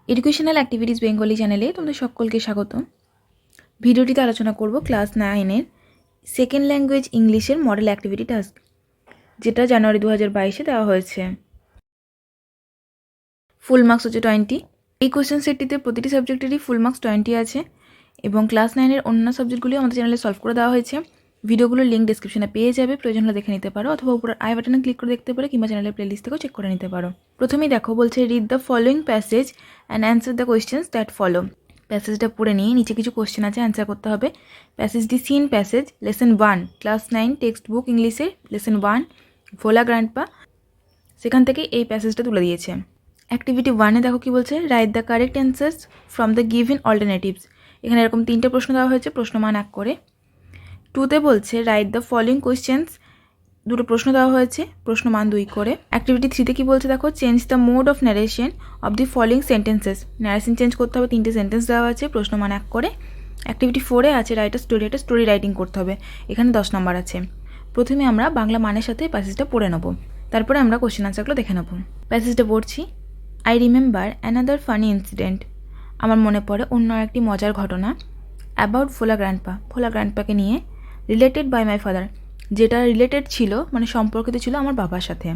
Educational activities Bengali চ্যানেলে তোমাদের সকলকে স্বাগত। ভিডিওটিতে আলোচনা করব ক্লাস 9-এর সেকেন্ড ল্যাঙ্গুয়েজ ইংলিশের মডেল অ্যাক্টিভিটি টাস্ক, যেটা জানুয়ারি 2022-এ দেওয়া হয়েছে। ফুল মার্কস হচ্ছে 20। এই কোয়েশ্চেন সেটটিতে প্রতিটি সাবজেক্টেরই ফুল মার্কস 20 আছে এবং ক্লাস 9-এর অন্য সাবজেক্টগুলিও আমাদের চ্যানেলে সলভ করে দেওয়া হয়েছে। ভিডিওগুলোর লিঙ্ক ডিসক্রিপশনে পেয়ে যাবে, প্রয়োজন হলে দেখে নিতে পারো, অথবা উপরে আই বাটনে ক্লিক করে দেখতে পারো, কিংবা চ্যানেলের প্লেলিস্ট থেকেও চেক করে নিতে পারো। প্রথমেই দেখো, বলছে read the following passage and answer the questions that follow. প্যাসেজটা পড়ে নিয়ে নিচে কিছু কোয়েশ্চেন আছে, অ্যান্সার করতে হবে। প্যাসেজটি seen passage, lesson 1, class 9 text book ইংলিশের লেসন 1 ভোলা গ্র্যান্ডপা, সেখান থেকে এই প্যাসেজটা তুলে দিয়েছে। অ্যাক্টিভিটি 1-এ দেখো কি বলছে, write the correct answers from the given alternatives. এখানে এরকম 3টে প্রশ্ন দেওয়া হয়েছে, প্রশ্নমান 1 করে। 2-তে বলছে রাইট দ্য ফলোয়িং কোয়েশ্চেন্স, 2টো প্রশ্ন দেওয়া হয়েছে, প্রশ্নমান 2 করে। অ্যাক্টিভিটি 3-তে কি বলছে দেখো, change the mode of narration of the following sentences. Narration change করতে হবে, 3টে সেন্টেন্স দেওয়া আছে, প্রশ্নমান 1 করে। অ্যাক্টিভিটি 4-এ আছে রাইট আ স্টোরি, একটা স্টোরি রাইটিং করতে হবে, এখানে 10 নম্বর আছে। প্রথমে আমরা বাংলা মানের সাথে প্যাসেজটা পড়ে নেব, তারপরে আমরা কোশ্চেন আনসারগুলো দেখে নেব। প্যাসেজটা পড়ছি। I remember another funny incident. আমার মনে পড়ে অন্য একটি মজার ঘটনা। অ্যাবাউট ভোলা গ্র্যান্ডপা, ভোলা গ্র্যান্ডপাকে নিয়ে। রিলেটেড বাই মাই ফাদার, যেটা রিলেটেড ছিল মানে সম্পর্কিত ছিল আমার বাবার সাথে,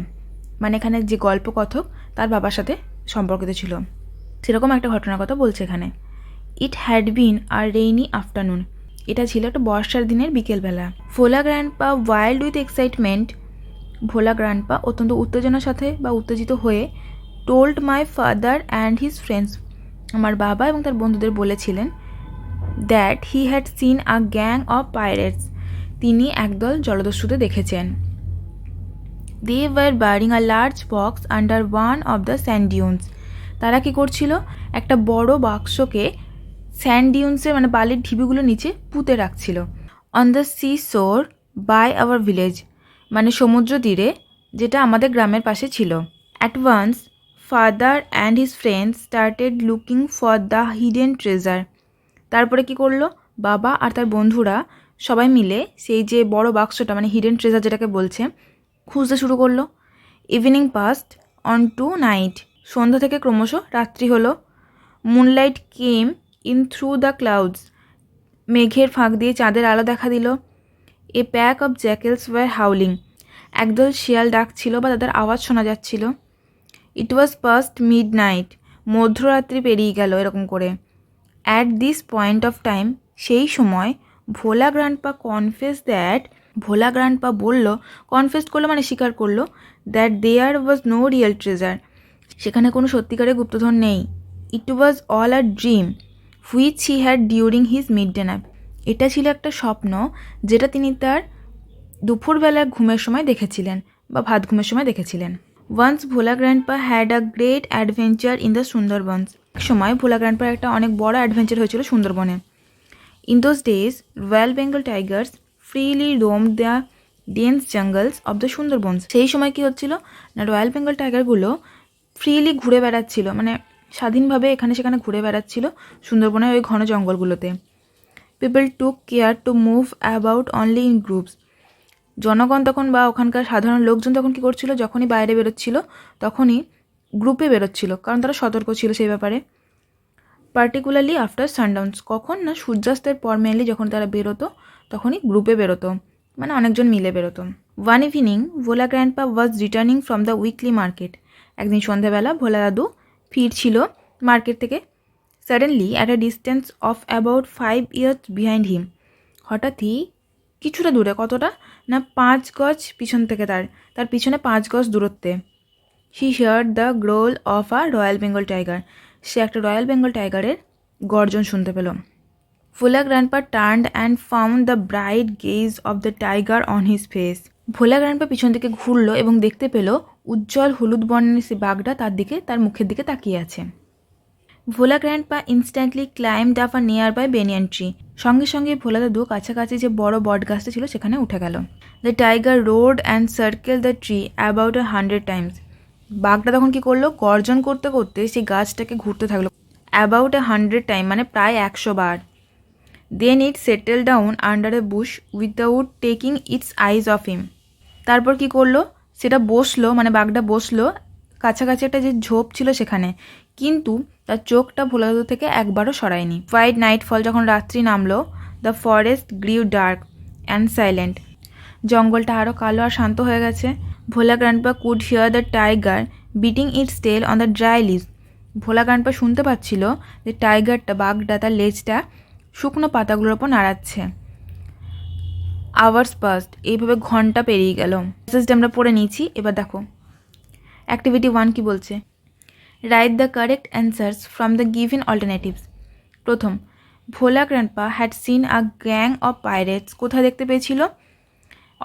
মানে এখানে যে গল্পকথক তার বাবার সাথে সম্পর্কিত ছিল, সেরকম একটা ঘটনার কথা বলছে এখানে। It had been a rainy afternoon, এটা ছিল একটা বর্ষার দিনের বিকেলবেলা। Bhola grandpa wild with excitement, Bhola grandpa অত্যন্ত উত্তেজনার সাথে বা উত্তেজিত হয়ে told my father and his friends, আমার বাবা এবং তার বন্ধুদের বলেছিলেন, that he had seen a gang of pirates, তিনি একদল জলদস্যুতে দেখেছেন। They were burying a large box under one of the sand dunes, তারা কী করছিল, একটা বড় বাক্সকে স্যান্ড ডিউন্সের মানে বালির ঢিবিগুলো নিচে পুঁতে রাখছিল। On the sea shore by our village, মানে সমুদ্র তীরে, যেটা আমাদের গ্রামের পাশে ছিল। At once father and his friends started looking for the hidden treasure, তারপরে কি করলো, বাবা আর তার বন্ধুরা সবাই মিলে সেই যে বড় বাক্সটা মানে হিডেন ট্রেজার যেটাকে বলছে, খুঁজতে শুরু করলো। Evening passed on to night, সন্ধ্যা থেকে ক্রমশ রাত্রি হলো। Moonlight came in through the clouds, মেঘের ফাঁক দিয়ে চাঁদের আলো দেখা দিল। A pack of jackals were howling, একদল শিয়াল ডাকছিল বা তাদের আওয়াজ শোনা যাচ্ছিল। It was past midnight, মধ্যরাত্রি পেরিয়ে গেল এরকম করে। At this point of time, সেই সময় Bhola grandpa confess that, Bhola grandpa বলল, কনফেস করলো মানে স্বীকার করলো, that there was no real treasure, সেখানে কোনো সত্যিকারের গুপ্তধন নেই। It was all a dream which he had during his mid day nap, এটা ছিল একটা স্বপ্ন যেটা তিনি তার দুপুরবেলা ঘুমের সময় দেখেছিলেন বা ভাত ঘুমের সময় দেখেছিলেন। Once Bhola grandpa had a great adventure in the Sundarbans, এক সময় ভোলা গ্র্যান্ডপার একটা অনেক বড় অ্যাডভেঞ্চার হয়েছিল সুন্দরবনে। In those days royal Bengal tigers freely roamed the dense jungles of the Sundarbans, সেই সময় কী হচ্ছিল না, রয়্যাল বেঙ্গল টাইগারগুলো ফ্রিলি ঘুরে বেড়াচ্ছিল, মানে স্বাধীনভাবে এখানে সেখানে ঘুরে বেড়াচ্ছিল সুন্দরবনের ওই ঘন জঙ্গলগুলোতে। People took care to move about only in groups, জনগণ তখন বা ওখানকার সাধারণ লোকজন তখন কী করছিল, যখনই বাইরে বেরোচ্ছিল তখনই গ্রুপে বেরোচ্ছিল, কারণ তারা সতর্ক ছিল সেই ব্যাপারে। পার্টিকুলারলি আফটার সানডাউন্স, কখন না সূর্যাস্তের পর মেনলি যখন তারা বেরোতো তখনই গ্রুপে বেরোতো, মানে অনেকজন মিলে বেরোতো। One evening Bhola grandpa was returning from the weekly market, একদিন সন্ধ্যাবেলা ভোলা দাদু ফিরছিল মার্কেট থেকে। Suddenly at a distance of about 5 years behind him, হঠাৎই কিছুটা দূরে, কতটা না 5 গজ পিছন থেকে, তার পিছনে 5 গজ দূরত্বে, he heard the growl of a royal Bengal tiger, সে একটা রয়্যাল বেঙ্গল টাইগারের গর্জন শুনতে পেল। Bhola grandpa turned and found the bright gaze of the tiger on his face, Bhola grandpa পিছন দিকে ঘুরলো এবং দেখতে পেল উজ্জ্বল হলুদ বর্ণের সে বাঘটা তার দিকে, তার মুখের দিকে তাকিয়ে আছে। Bhola grandpa instantly climbed up a nearby banyan tree, সঙ্গে সঙ্গে ভোলা দাদু কাছাকাছি যে বড় বট গাছটা ছিল সেখানে উঠে গেল। The tiger road and circle the tree about 100 Times, বাঘটা তখন কী করলো, গর্জন করতে করতে সেই গাছটাকে ঘুরতে থাকলো অ্যাবাউট 100 টাইম, মানে প্রায় 100 বার। Then it settle down under a bush without taking its eyes off him, তারপর কী করলো, সেটা বসলো, মানে বাঘটা বসলো কাছাকাছি একটা যে ঝোপ ছিল সেখানে, কিন্তু তার চোখটা ভোলা দাদু থেকে একবারও সরায়নি। হোয়াইট নাইট ফল, যখন রাত্রি নামলো, the forest grew dark and silent, জঙ্গলটা আরও কালো আর শান্ত হয়ে গেছে। Bhola grandpa could hear the tiger beating its tail on the dry leaves, Bhola grandpa শুনতে পাচ্ছিল যে টাইগারটা, বাঘটা, তার লেজটা শুকনো পাতাগুলোর ওপর নাড়াচ্ছে। আওয়ার্স পাস্ট, এইভাবে ঘন্টা পেরিয়ে গেল। মেসেজটা আমরা পড়ে নিয়েছি। এবার দেখো অ্যাক্টিভিটি 1 কি বলছে। Write the correct answers from the given alternatives. প্রথম, Bhola grandpa had seen a gang of pirates, কোথায় দেখতে পেয়েছিল?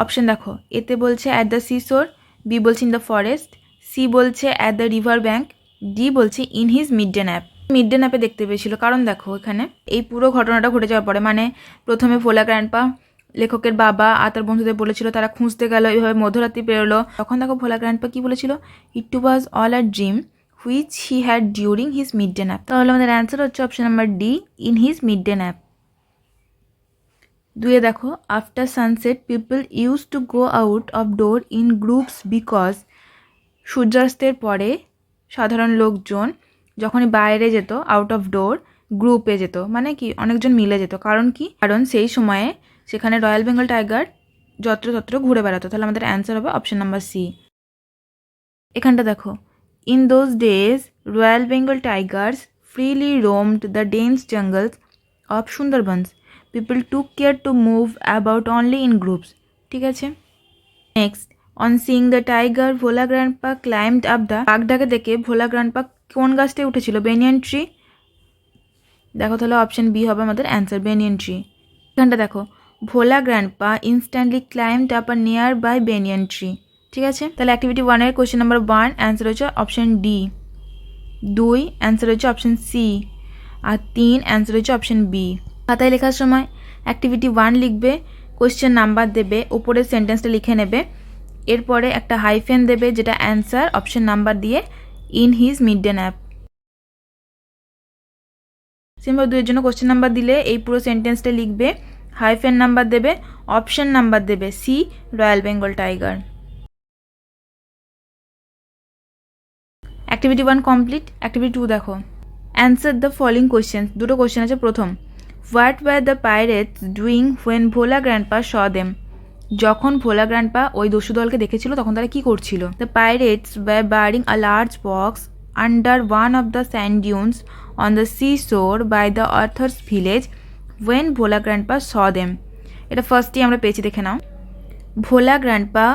অপশন দেখো, এতে বলছে অ্যাট দ্য সিসোর, বি বলছে ইন দ্য ফরেস্ট, সি বলছে at the river bank, D বলছে in his mid day nap. Mid day ন্যাপে দেখতে পেয়েছিল, কারণ দেখো এখানে এই পুরো ঘটনাটা ঘটে যাওয়ার পরে, মানে প্রথমে ভোলা গ্র্যান্ডপা লেখকের বাবা আর তার বন্ধুদের বলেছিল, তারা খুঁজতে গেল, এইভাবে মধ্যরাত্রি পেরোলো। তখন দেখো ভোলা গ্র্যান্ডপা কি বলেছিল, it was all a dream which he had during his mid day nap. তাহলে আমাদের অ্যান্সার হচ্ছে option number D, in his mid day nap. দুয়ে দেখো, after sunset people use to go out of door in groups because, সূর্যাস্তের পরে সাধারণ লোকজন যখনই বাইরে যেত, আউট অফ ডোর, গ্রুপে যেত, মানে কি অনেকজন মিলে যেত। কারণ কি? কারণ সেই সময়ে সেখানে রয়্যাল বেঙ্গল টাইগার যত্রতত্র ঘুরে বেড়াতো। তাহলে আমাদের অ্যান্সার হবে অপশন নাম্বার সি। এখানটা দেখো, in those days royal Bengal tigers freely roamed the dense jungles of Sundarbans, people took care to move about only in groups. ঠিক আছে। Next, on seeing the tiger Bhola grandpa climbed up the, বাঘটাকে দেখে Bhola grandpa কোন গাছটায় উঠেছিল? Banyan tree. দেখো তাহলে option B হবে আমাদের অ্যান্সার, বেনিয়ান ট্রি। এখানটা দেখো, Bhola grandpa instantly climbed up a nearby banyan tree. ঠিক আছে। তাহলে অ্যাক্টিভিটি 1-এর কোয়েশ্চেন নাম্বার 1 অ্যান্সার হচ্ছে অপশন ডি, 2 অ্যান্সার হচ্ছে অপশন সি, আর 3 অ্যান্সার হচ্ছে অপশন বি। খাতায় লেখার সময় অ্যাক্টিভিটি 1 লিখবে, কোয়েশ্চেন নাম্বার দেবে, উপরের সেন্টেন্সটা লিখে নেবে, এরপরে একটা হাইফেন দেবে যেটা অ্যান্সার, অপশন নাম্বার দিয়ে in his mid day nap. Simple 2-এর জন্য কোয়েশ্চেন নাম্বার দিলে এই পুরো সেন্টেন্সটা লিখবে, হাইফেন নাম্বার দেবে, অপশন নাম্বার দেবে C, royal Bengal tiger. Activity 1 complete. Activity 2 দেখো, অ্যান্সার দ্য ফলোইং কোয়েশ্চেন। দুটো কোয়েশ্চেন আছে। প্রথম, what were the pirates doing when Bhola grandpa saw them, যখন ভোলা গ্র্যান্ডপা ওই দস্যু দলকে দেখেছিল তখন তারা কি করছিল? The pirates were burying a large box under one of the sand dunes on the sea shore by the author's village when Bhola grandpa saw them. এটা ফার্স্টই আমরা পেয়েছি, দেখে নাও। Bhola grandpa,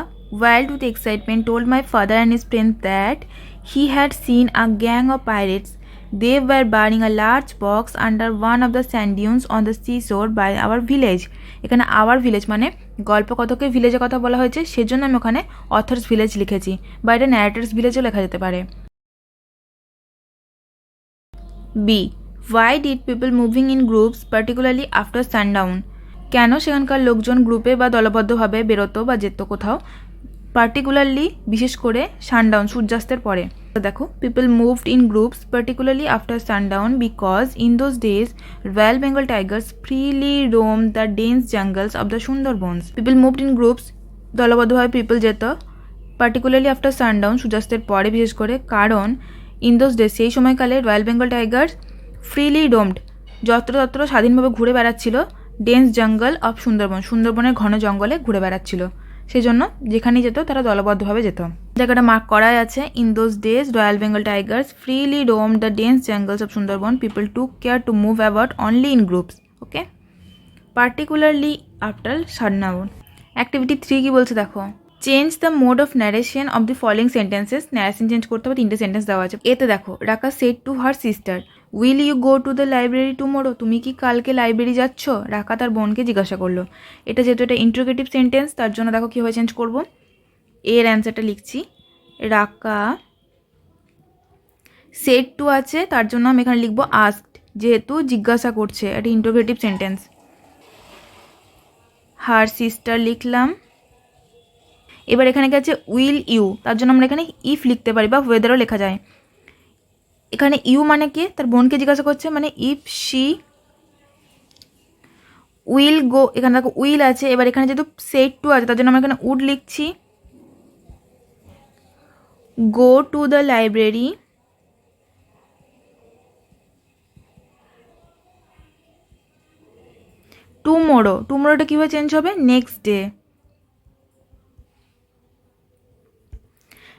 wild with excitement, told my father and his friends that he had seen a gang of pirates. They were burning a large box under one of the sand dunes on the seashore by our village. এখানে hour village মানে গল্পকথকের ভিলেজের কথা বলা হয়েছে, সেজন্য আমি ওখানে authors village লিখেছি, বা এটা ন্যারেটার্স ভিলেজও লেখা যেতে পারে। B, why did people moving in groups particularly after sundown, কেন সেখানকার লোকজন গ্রুপে বা দলবদ্ধভাবে বেরোতো বা যেত কোথাও, পার্টিকুলারলি বিশেষ করে সানডাউন, সূর্যাস্তের পরে। দেখো, people moved in groups particularly after sundown because in those days royal Bengal tigers freely roam the dense jungles of the Sundarbans. People moved in groups, দলবদ্ধভাবে পিপল যেত, পার্টিকুলারলি আফটার সানডাউন, সূর্যাস্তের পরে বিশেষ করে, কারণ ইন দোজ ডেজ, সেই সময়কালে royal Bengal tigers freely roamed, যত্রতত্র স্বাধীনভাবে ঘুরে বেড়াচ্ছিল, ডেন্স জঙ্গল অফ সুন্দরবন, সুন্দরবনের ঘন জঙ্গলে ঘুরে বেড়াচ্ছিল, সেই জন্য যেখানেই যেত তারা দলবদ্ধভাবে যেত। জায়গাটা মার্ক করাই আছে, in those days royal Bengal tigers freely roam the dense jungles of Sundarban, people took care to move about only in groups. Okay, particularly after sundown. Activity 3 কি বলছে দেখো, change the mode of narration of the following sentences. Narration change করতে হবে, 3টে sentence দেওয়া আছে। এতে দেখো, Raka said to her sister, will you go to the library tomorrow, তুমি কি কালকে লাইব্রেরি যাচ্ছ? রাকা তার বোনকে জিজ্ঞাসা করলো। এটা যেহেতু এটা ইন্টারোগেটিভ সেন্টেন্স, তার জন্য দেখো কীভাবে চেঞ্জ করব। এর অ্যান্সারটা লিখছি, রাকা সেড টু আছে, তার জন্য আমি এখানে লিখবো আস্কড, যেহেতু জিজ্ঞাসা করছে, এটা ইন্টারোগেটিভ সেন্টেন্স। হার সিস্টার লিখলাম। এবার এখানে গেছে উইল ইউ, তার জন্য আমরা এখানে ইফ লিখতে পারি, বা ওয়েদারও লেখা যায়। এখানে ইউ মানে কি? তার বোনকে জিজ্ঞাসা করছে, মানে ইফ শি উইল গো, এখানে দেখো উইল আছে। এবার এখানে যেহেতু সেড টু আছে, তার জন্য আমরা এখানে উড লিখছি। go to the library tomorrow. টুমোরোটা কীভাবে চেঞ্জ হবে? Next day.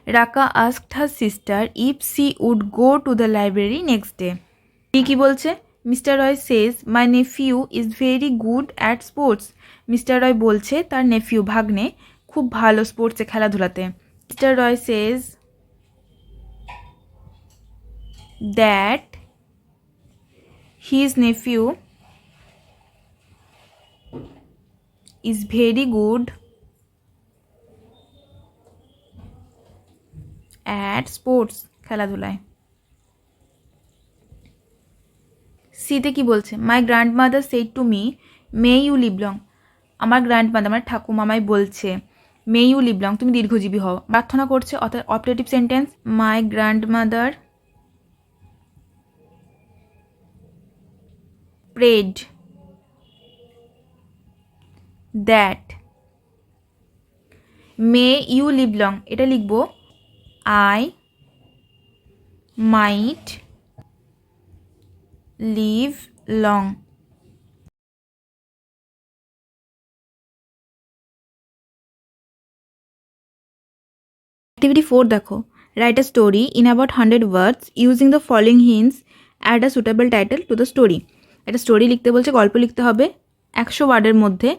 রাকা asked her sister if she would go to the library next day. কি বলছে? Mister Roy says my nephew is very good at sports. Mister Roy বলছে তার nephew ভাগ্নে খুব ভালো স্পোর্টসে, খেলাধুলাতে। Mister Roy says that his nephew is very good at sports, খেলাধুলায়। সিতে কি বলছে? My grandmother said to me may you live long. আমার গ্র্যান্ডমাদার মানে ঠাকুমামাই বলছে মে ইউ লিভ লং, তুমি দীর্ঘজীবী হও, প্রার্থনা করছে। অর্থাৎ operative sentence, my grandmother prayed that may you live long, এটা লিখবো I might live long। Activity 4 দেখো, write a story in about 100 words using the following hints, add a suitable title to the story। একটা story লিখতে বলছে, গল্প লিখতে হবে 100 ওয়ার্ডের মধ্যে,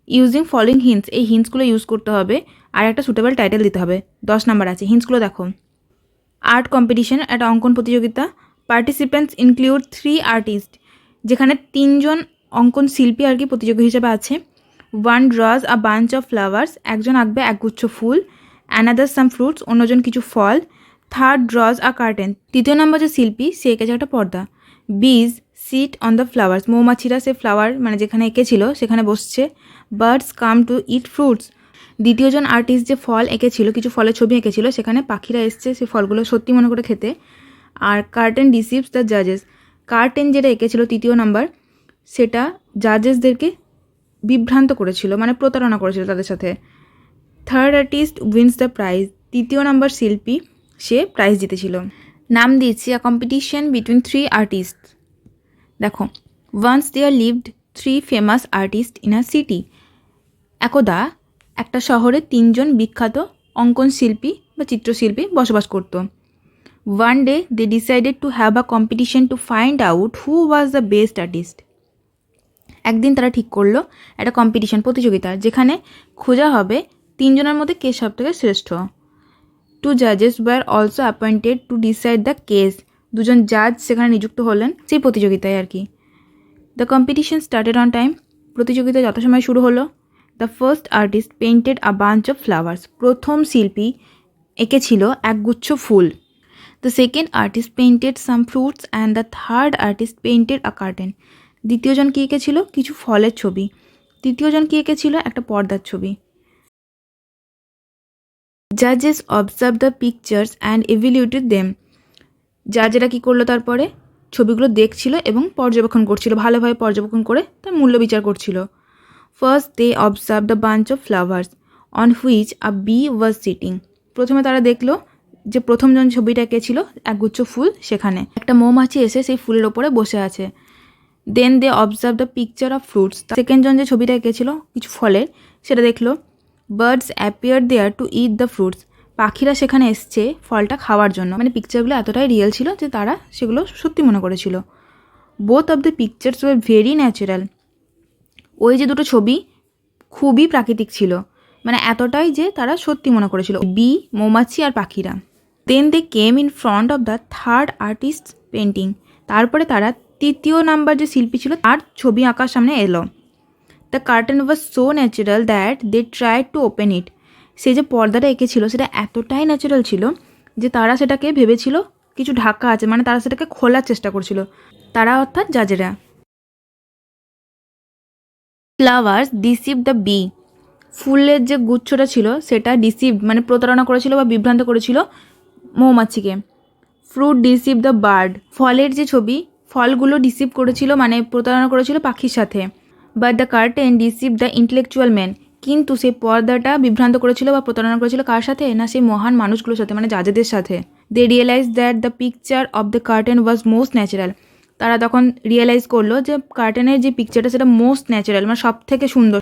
ইউজিং ফলোইং হিন্টস, এই হিন্টসগুলো ইউজ করতে হবে, আর একটা সুটেবল টাইটেল দিতে হবে। 10 নাম্বার আছে। হিন্টসগুলো দেখো, আর্ট কম্পিটিশন, একটা অঙ্কন প্রতিযোগিতা। পার্টিসিপেন্টস ইনক্লুড 3 আর্টিস্ট, যেখানে 3 জন অঙ্কন শিল্পী আর কি প্রতিযোগী হিসেবে আছে। 1 ড্রজ আ বাঞ্চ অফ ফ্লাওয়ার্স, একজন আঁকবে একগুচ্ছ ফুল। অ্যানাদার সাম ফ্রুটস, অন্যজন কিছু ফল। 3rd ড্রজ আ কার্টেন, তৃতীয় নম্বর যে শিল্পী সে এঁকেছে একটা পর্দা। বিজ সিট অন দ্য ফ্লাওয়ার্স, মৌমাছিরা সে ফ্লাওয়ার মানে যেখানে এঁকেছিল সেখানে বসছে। Birds come to eat fruits, দ্বিতীয়জন আর্টিস্ট যে ফল এঁকেছিল, কিছু ফলের ছবি এঁকেছিল, সেখানে পাখিরা এসছে সে ফলগুলো সত্যি মনে করে খেতে। আর কার্টেন ডিসিভস দ্য জাজেস, কার্টেন যেটা এঁকেছিল তৃতীয় নাম্বার, সেটা জাজেসদেরকে বিভ্রান্ত করেছিল, মানে প্রতারণা করেছিল তাদের সাথে। 3rd artist wins the prize, তৃতীয় নাম্বার শিল্পী সে প্রাইজ জিতেছিল। নাম দিয়েছি আ কম্পিটিশন বিটুইন 3 আর্টিস্ট। দেখো, once there lived 3 famous artist in a city, একদা একটা শহরে 3 জন বিখ্যাত অঙ্কন শিল্পী বা চিত্রশিল্পী বসবাস করত। One day they decided to have a competition to find out who was the best artist. একদিন তারা ঠিক করলো একটা কম্পিটিশন, প্রতিযোগিতা, যেখানে খোঁজা হবে 3 জনের মধ্যে কে সব থেকে শ্রেষ্ঠ। 2 জাজেস were also appointed to decide the case, 2 জন জাজ সেখানে নিযুক্ত হলেন সেই প্রতিযোগিতায় আর কি। The competition started on time, প্রতিযোগিতা যথাসময়ে শুরু হলো। The first artist painted a bunch of flowers, প্রথম শিল্পী এঁকেছিল একগুচ্ছ ফুল। The second artist painted some fruits and the third artist painted a curtain, দ্বিতীয়জন কী এঁকেছিল? কিছু ফলের ছবি। তৃতীয়জন কী এঁকেছিল? একটা পর্দার ছবি। জাজেস observe the pictures and evaluated them, জাজেরা কী করলো? তারপরে ছবিগুলো দেখছিল এবং পর্যবেক্ষণ করছিল, ভালোভাবে পর্যবেক্ষণ করে তার মূল্য বিচার করছিল। First they observe the bunch of flowers on which a bee was sitting, প্রথমে তারা দেখলো যে প্রথমজন ছবিটা এঁকেছিল একগুচ্ছ ফুল, সেখানে একটা মৌমাছি এসে সেই ফুলের ওপরে বসে আছে। Then they observe the picture of fruits, সেকেন্ডজন যে ছবিটা এঁকেছিল কিছু ফলের, সেটা দেখলো। Birds appear there to eat the fruits, পাখিরা সেখানে এসছে ফলটা খাওয়ার জন্য, মানে পিকচারগুলো এতটাই রিয়েল ছিল যে তারা সেগুলো সত্যি মনে করেছিল। Both of the pictures were very natural, ওই যে দুটো ছবি খুবই প্রাকৃতিক ছিল, মানে এতটাই যে তারা সত্যি মনে করেছিল, বি, মৌমাছি আর পাখিরা। Then they came in front of the third artist painting, তারপরে তারা তৃতীয় নাম্বার যে শিল্পী ছিল তার ছবি আঁকার সামনে এলো। The curtain was so natural that they tried to open it, সে যে পর্দাটা এঁকেছিল সেটা এতটাই ন্যাচারাল ছিল যে তারা সেটাকে ভেবেছিল কিছু ঢাকা আছে, মানে তারা সেটাকে খোলার চেষ্টা করছিল, তারা অর্থাৎ জাজেরা। ফ্লাওয়ার্স ডিসিভ দ্য বি, ফুলের যে গুচ্ছটা ছিল সেটা ডিসিভ মানে প্রতারণা করেছিল বা বিভ্রান্ত করেছিল মৌমাছিকে। ফ্রুট ডিসিভ দ্য বার্ড, ফলের যে ছবি, ফলগুলো ডিসিভ করেছিল মানে প্রতারণা করেছিল পাখির সাথে। But the curtain deceive the intellectual man, কিন্তু সেই পর্দাটা বিভ্রান্ত করেছিল বা প্রতারণা করেছিল কার সাথে, না সেই মহান মানুষগুলোর সাথে, মানে জাজেদের সাথে। They realise that the picture of the curtain was most natural. তারা তখন রিয়েলাইজ করলো যে কার্টেনের যে পিকচারটা সেটা মোস্ট ন্যাচারাল, মানে সব থেকে সুন্দর।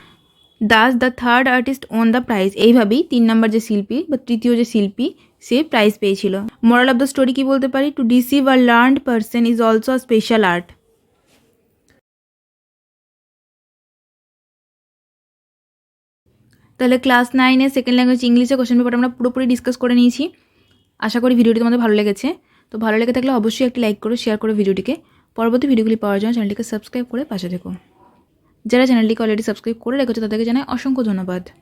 Das the third artist on the prize. এইভাবেই 3 নম্বর যে শিল্পী বা তৃতীয় যে শিল্পী সে প্রাইজ পেয়েছিল। মোরাল অফ দ্য স্টোরি কি বলতে পারি? Two deceive a learned person is also a special art. তাহলে ক্লাস 9-এর সেকেন্ড ল্যাঙ্গুয়েজ ইংলিশে কোশ্চেন পেপারটা আমরা পুরোপুরি ডিসকাস করে নিয়েছি। আশা করি ভিডিওটি তোমাদের ভালো লেগেছে। তো ভালো লেগে থাকলে অবশ্যই একটি লাইক করো, শেয়ার করো ভিডিওটিকে। পরবর্তী ভিডিওগুলি পাওয়ার জন্য চ্যানেলটিকে সাবস্ক্রাইব করে পাশে থেকো। যারা চ্যানেলটিকে অলরেডি সাবস্ক্রাইব করে রেখেছো তাদেরকে জানাই অসংখ্য ধন্যবাদ।